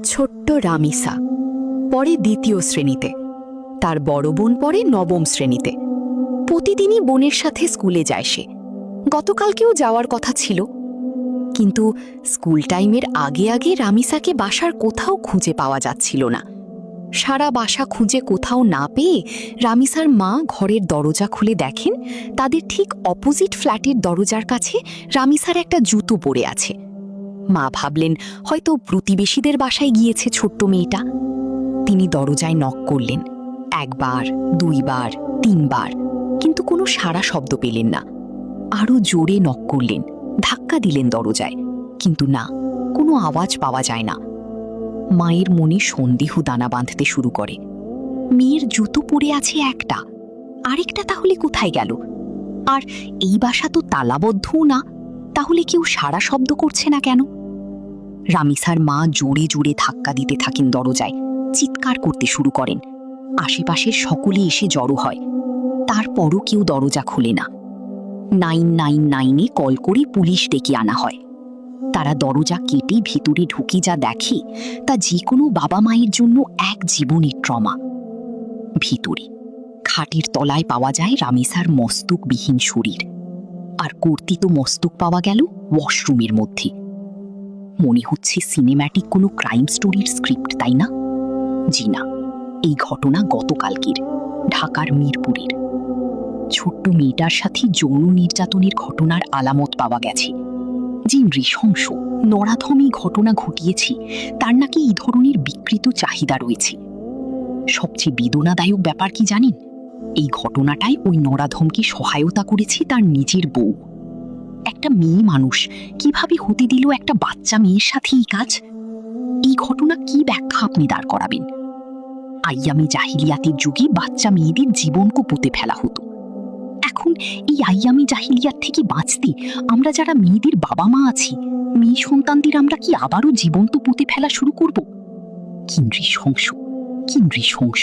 ছোট্ট রামিসা পড়ে দ্বিতীয় শ্রেণীতে, তার বড় বোন পড়ে নবম শ্রেণীতে। প্রতিদিনই বোনের সাথে স্কুলে যায় সে। গতকালকেও যাওয়ার কথা ছিল, কিন্তু স্কুল টাইমের আগে আগে রামিসাকে বাসার কোথাও খুঁজে পাওয়া যাচ্ছিল না। সারা বাসা খুঁজে কোথাও না পেয়ে রামিসার মা ঘরের দরজা খুলে দেখেন তাদের ঠিক অপোজিট ফ্ল্যাটের দরজার কাছে রামিসার একটা জুতো পড়ে আছে। মা ভাবলেন হয়তো প্রতিবেশীদের বাসায় গিয়েছে ছোট্ট মেয়েটা। তিনি দরজায় নক করলেন, একবার, দুইবার, তিনবার, কিন্তু কোনো সাড়া শব্দ পেলেন না। আরও জোরে নক করলেন, ধাক্কা দিলেন দরজায়, কিন্তু না, কোনো আওয়াজ পাওয়া যায় না। মায়ের মনে সন্দেহ দানা বাঁধতে শুরু করে। মেয়ের জুতো পড়ে আছে একটা, আরেকটা তাহলে কোথায় গেল? আর এই বাসা তো তালাবদ্ধও না, তাহলে কেউ সাড়া শব্দ করছে না কেন? রামিসার মা জোরে জোরে ধাক্কা দিতে থাকেন দরজায়, চিৎকার করতে শুরু করেন। আশেপাশের সকলে এসে জড়ো হয়, তারপরও কেউ দরজা খোলে না। 999-এ কল করে পুলিশ ডেকে আনা হয়। তারা দরজা কেটে ভিতরে ঢুকে যা দেখে তা যে কোনো বাবা মায়ের জন্য এক জীবনের ট্রমা। ভিতরে খাটের তলায় পাওয়া যায় রামিসার মস্তকবিহীন শরীর, আর কর্তিত মস্তক পাওয়া গেল ওয়াশরুমের মধ্যে। মনে হচ্ছে সিনেম্যাটিক কোনো ক্রাইম স্টোরির স্ক্রিপ্ট, তাই না? জি না, এই ঘটনা গতকালকের ঢাকার মিরপুরের। ছোট্ট মেয়েটার সাথে যৌন নির্যাতনের ঘটনার আলামত পাওয়া গেছে। যে নৃশংস নরাধম এই ঘটনা ঘটিয়েছে তার নাকি এই ধরনের বিকৃত চাহিদা রয়েছে। সবচেয়ে বেদনাদায়ক ব্যাপার কি জানেন? এই ঘটনাটায় ওই নরাধমকে সহায়তা করেছে তার নিজের বউ। একটা মেয়ে মানুষ কিভাবে হতে দিল একটা বাচ্চা মেয়ের সাথে এই কাজ? এই ঘটনা কি ব্যাখ্যা আপনি দাঁড় করাবেন? আইয়ামে জাহিলিয়াতের যুগে বাচ্চা মেয়েদের জীবনকে পুঁতে ফেলা হতো। এখন এই আইয়ামে জাহিলিয়াত থেকে বাঁচতে আমরা যারা মেয়েদের বাবা মা আছি, মেয়ে সন্তানদের আমরা কি আবারও জীবন্ত পুঁতে ফেলা শুরু করব? কি নৃশংস, কি নৃশংস!